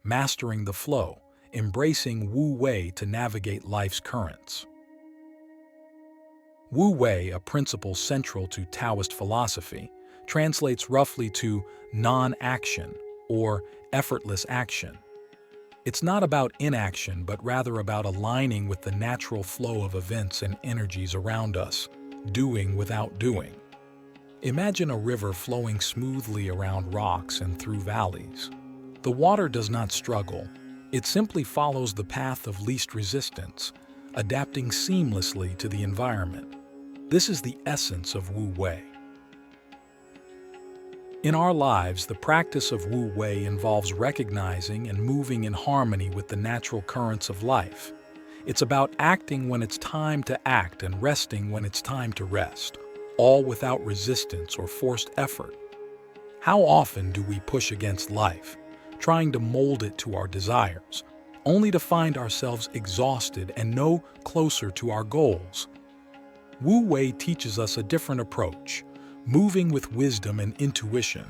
mastering the flow, embracing Wu Wei to navigate life's currents. Wu Wei, a principle central to Taoist philosophy, translates roughly to non-action or effortless action. It's not about inaction, but rather about aligning with the natural flow of events and energies around us, doing without doing. Imagine a river flowing smoothly around rocks and through valleys. The water does not struggle. It simply follows the path of least resistance, adapting seamlessly to the environment. This is the essence of Wu Wei. In our lives, the practice of Wu Wei involves recognizing and moving in harmony with the natural currents of life. It's about acting when it's time to act and resting when it's time to rest, all without resistance or forced effort. How often do we push against life, trying to mold it to our desires, only to find ourselves exhausted and no closer to our goals? Wu Wei teaches us a different approach, moving with wisdom and intuition,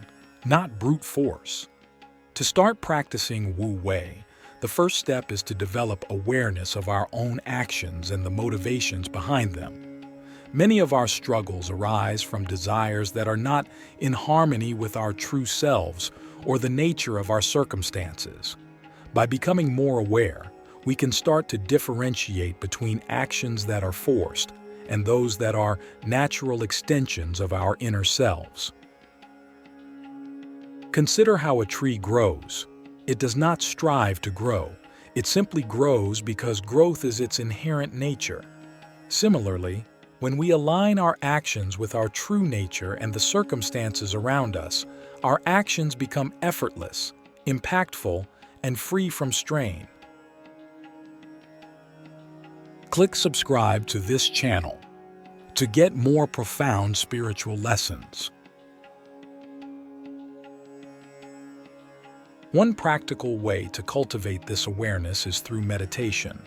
not brute force. To start practicing Wu Wei, the first step is to develop awareness of our own actions and the motivations behind them. Many of our struggles arise from desires that are not in harmony with our true selves or the nature of our circumstances. By becoming more aware, we can start to differentiate between actions that are forced and those that are natural extensions of our inner selves. Consider how a tree grows. It does not strive to grow. It simply grows because growth is its inherent nature. Similarly, when we align our actions with our true nature and the circumstances around us, our actions become effortless, impactful, and free from strain. Click subscribe to this channel to get more profound spiritual lessons. One practical way to cultivate this awareness is through meditation.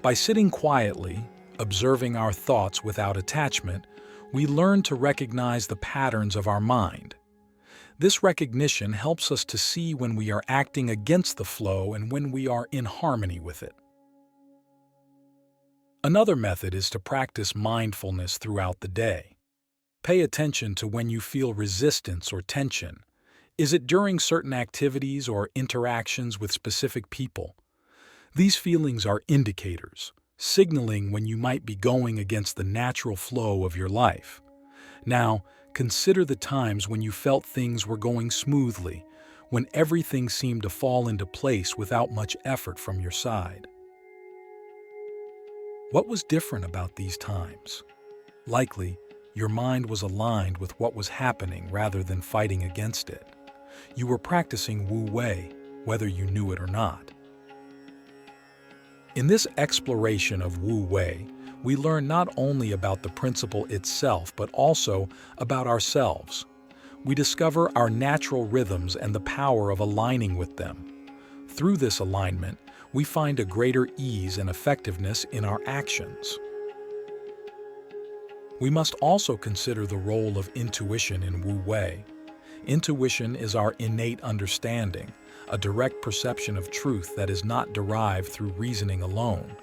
By sitting quietly, observing our thoughts without attachment, we learn to recognize the patterns of our mind. This recognition helps us to see when we are acting against the flow and when we are in harmony with it. Another method is to practice mindfulness throughout the day. Pay attention to when you feel resistance or tension. Is it during certain activities or interactions with specific people? These feelings are indicators, signaling when you might be going against the natural flow of your life. Now, consider the times when you felt things were going smoothly, when everything seemed to fall into place without much effort from your side. What was different about these times? Likely, your mind was aligned with what was happening rather than fighting against it. You were practicing Wu Wei, whether you knew it or not. In this exploration of Wu Wei, we learn not only about the principle itself, but also about ourselves. We discover our natural rhythms and the power of aligning with them. Through this alignment, we find a greater ease and effectiveness in our actions. We must also consider the role of intuition in Wu Wei. Intuition is our innate understanding, a direct perception of truth that is not derived through reasoning alone.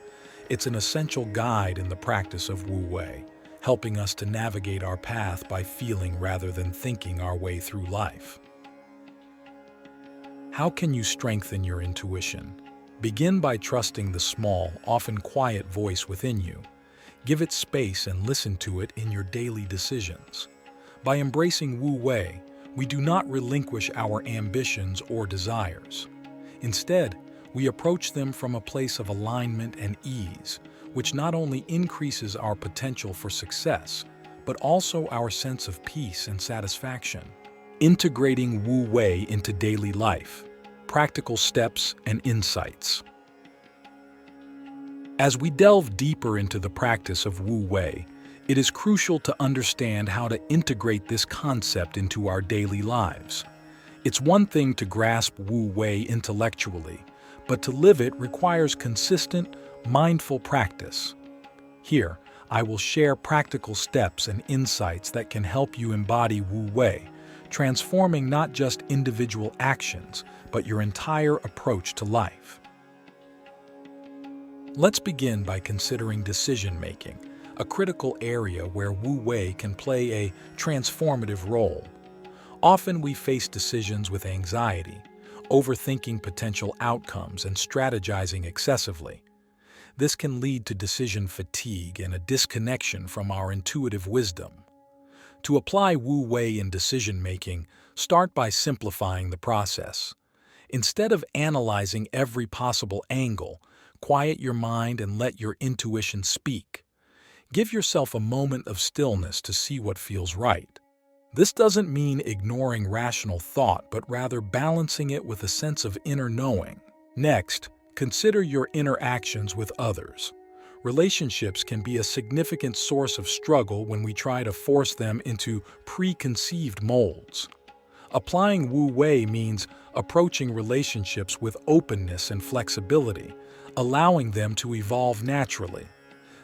It's an essential guide in the practice of Wu Wei, helping us to navigate our path by feeling rather than thinking our way through life. How can you strengthen your intuition? Begin by trusting the small, often quiet voice within you. Give it space and listen to it in your daily decisions. By embracing Wu Wei, we do not relinquish our ambitions or desires. Instead, we approach them from a place of alignment and ease, which not only increases our potential for success, but also our sense of peace and satisfaction. Integrating Wu Wei into daily life. Practical steps and insights. As we delve deeper into the practice of Wu Wei, it is crucial to understand how to integrate this concept into our daily lives. It's one thing to grasp Wu Wei intellectually, but to live it requires consistent, mindful practice. Here, I will share practical steps and insights that can help you embody Wu Wei, transforming not just individual actions, but your entire approach to life. Let's begin by considering decision-making, a critical area where Wu Wei can play a transformative role. Often we face decisions with anxiety, overthinking potential outcomes and strategizing excessively. This can lead to decision fatigue and a disconnection from our intuitive wisdom. To apply Wu Wei in decision-making, start by simplifying the process. Instead of analyzing every possible angle, quiet your mind and let your intuition speak. Give yourself a moment of stillness to see what feels right. This doesn't mean ignoring rational thought, but rather balancing it with a sense of inner knowing. Next, consider your interactions with others. Relationships can be a significant source of struggle when we try to force them into preconceived molds. Applying Wu Wei means approaching relationships with openness and flexibility, allowing them to evolve naturally.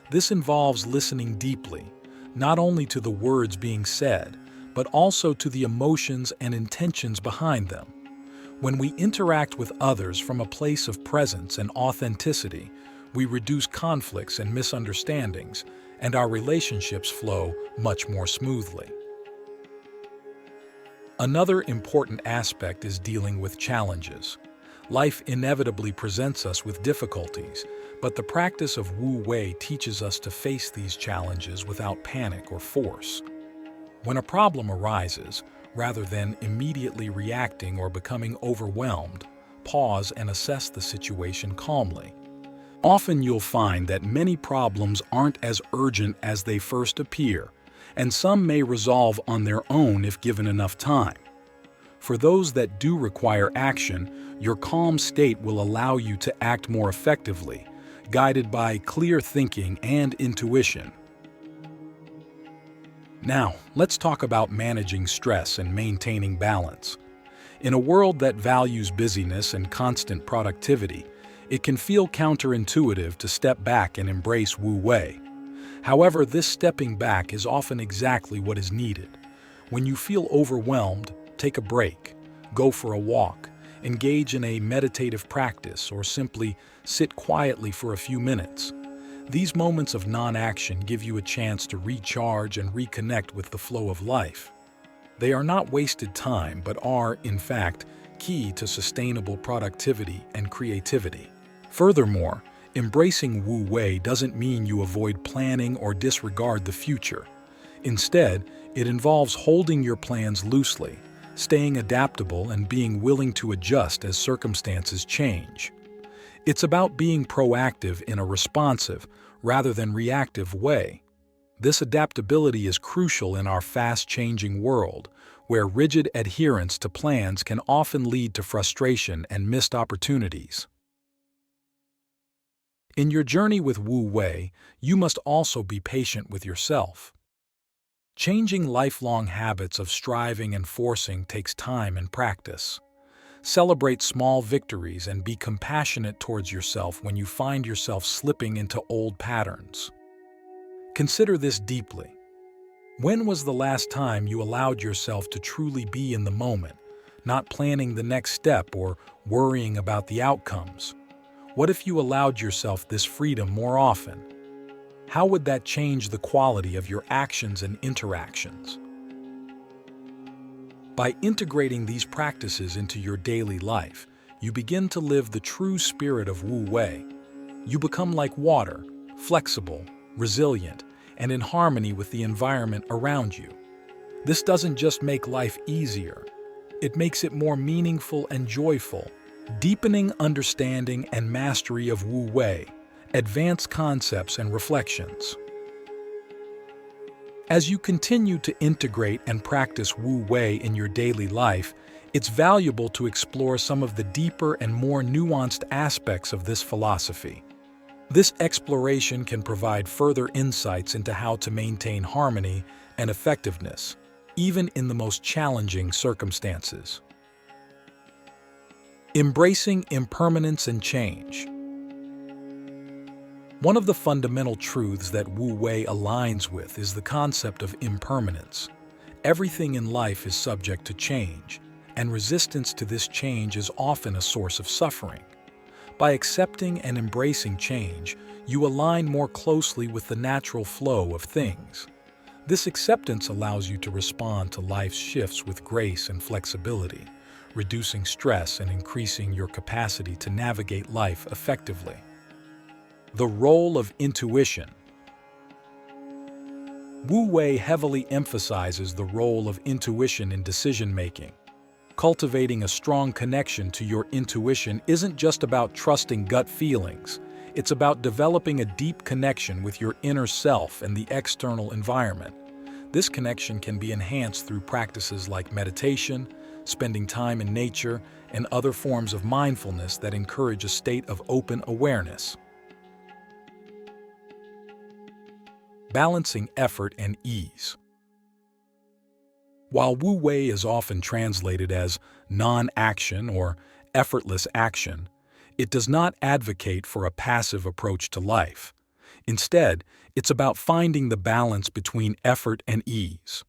This involves listening deeply, not only to the words being said, but also to the emotions and intentions behind them. When we interact with others from a place of presence and authenticity, we reduce conflicts and misunderstandings, and our relationships flow much more smoothly. Another important aspect is dealing with challenges. Life inevitably presents us with difficulties, but the practice of Wu Wei teaches us to face these challenges without panic or force. When a problem arises, rather than immediately reacting or becoming overwhelmed, pause and assess the situation calmly. Often you'll find that many problems aren't as urgent as they first appear, and some may resolve on their own if given enough time. For those that do require action, your calm state will allow you to act more effectively, guided by clear thinking and intuition. Now, let's talk about managing stress and maintaining balance. In a world that values busyness and constant productivity, it can feel counterintuitive to step back and embrace Wu Wei. However, this stepping back is often exactly what is needed. When you feel overwhelmed, take a break, go for a walk, engage in a meditative practice, or simply sit quietly for a few minutes. These moments of non-action give you a chance to recharge and reconnect with the flow of life. They are not wasted time, but are, in fact, key to sustainable productivity and creativity. Furthermore, embracing Wu Wei doesn't mean you avoid planning or disregard the future. Instead, it involves holding your plans loosely, staying adaptable, and being willing to adjust as circumstances change. It's about being proactive in a responsive, rather than reactive way. This adaptability is crucial in our fast-changing world, where rigid adherence to plans can often lead to frustration and missed opportunities. In your journey with Wu Wei, you must also be patient with yourself. Changing lifelong habits of striving and forcing takes time and practice. Celebrate small victories and be compassionate towards yourself when you find yourself slipping into old patterns. Consider this deeply. When was the last time you allowed yourself to truly be in the moment, not planning the next step or worrying about the outcomes? What if you allowed yourself this freedom more often? How would that change the quality of your actions and interactions? By integrating these practices into your daily life, you begin to live the true spirit of Wu Wei. You become like water, flexible, resilient, and in harmony with the environment around you. This doesn't just make life easier, it makes it more meaningful and joyful. Deepening understanding and mastery of Wu Wei, advanced concepts and reflections. As you continue to integrate and practice Wu Wei in your daily life, it's valuable to explore some of the deeper and more nuanced aspects of this philosophy. This exploration can provide further insights into how to maintain harmony and effectiveness, even in the most challenging circumstances. Embracing impermanence and change. One of the fundamental truths that Wu Wei aligns with is the concept of impermanence. Everything in life is subject to change, and resistance to this change is often a source of suffering. By accepting and embracing change, you align more closely with the natural flow of things. This acceptance allows you to respond to life's shifts with grace and flexibility, reducing stress and increasing your capacity to navigate life effectively. The role of intuition. Wu Wei heavily emphasizes the role of intuition in decision-making. Cultivating a strong connection to your intuition isn't just about trusting gut feelings. It's about developing a deep connection with your inner self and the external environment. This connection can be enhanced through practices like meditation, spending time in nature, and other forms of mindfulness that encourage a state of open awareness. Balancing effort and ease. While Wu Wei is often translated as non-action or effortless action, it does not advocate for a passive approach to life. Instead, it's about finding the balance between effort and ease.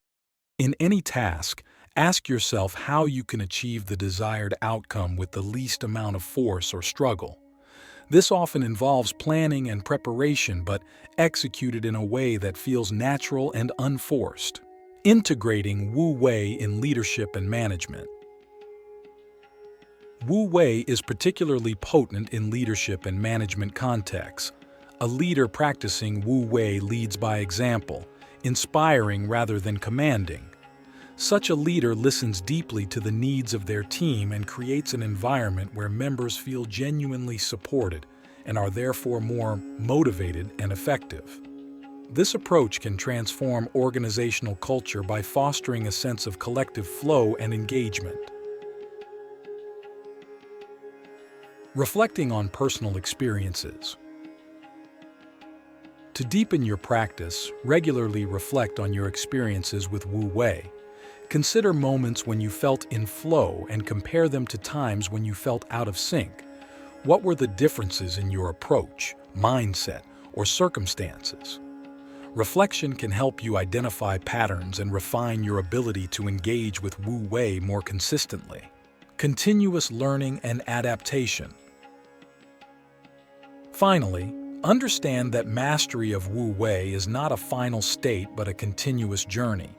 In any task, ask yourself how you can achieve the desired outcome with the least amount of force or struggle. This often involves planning and preparation, but executed in a way that feels natural and unforced. Integrating Wu Wei in leadership and management. Wu Wei is particularly potent in leadership and management contexts. A leader practicing Wu Wei leads by example, inspiring rather than commanding. Such a leader listens deeply to the needs of their team and creates an environment where members feel genuinely supported and are therefore more motivated and effective. This approach can transform organizational culture by fostering a sense of collective flow and engagement. Reflecting on personal experiences. To deepen your practice, regularly reflect on your experiences with Wu Wei. Consider moments when you felt in flow and compare them to times when you felt out of sync. What were the differences in your approach, mindset, or circumstances? Reflection can help you identify patterns and refine your ability to engage with Wu Wei more consistently. Continuous learning and adaptation. Finally, understand that mastery of Wu Wei is not a final state but a continuous journey.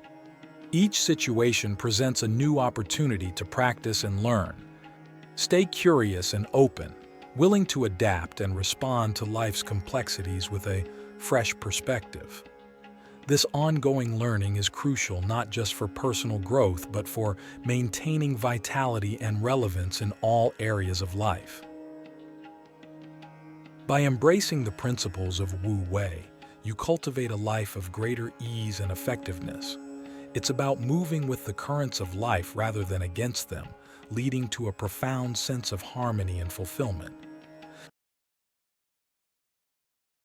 Each situation presents a new opportunity to practice and learn. Stay curious and open, willing to adapt and respond to life's complexities with a fresh perspective. This ongoing learning is crucial not just for personal growth but for maintaining vitality and relevance in all areas of life. By embracing the principles of Wu Wei, you cultivate a life of greater ease and effectiveness. It's about moving with the currents of life rather than against them, leading to a profound sense of harmony and fulfillment.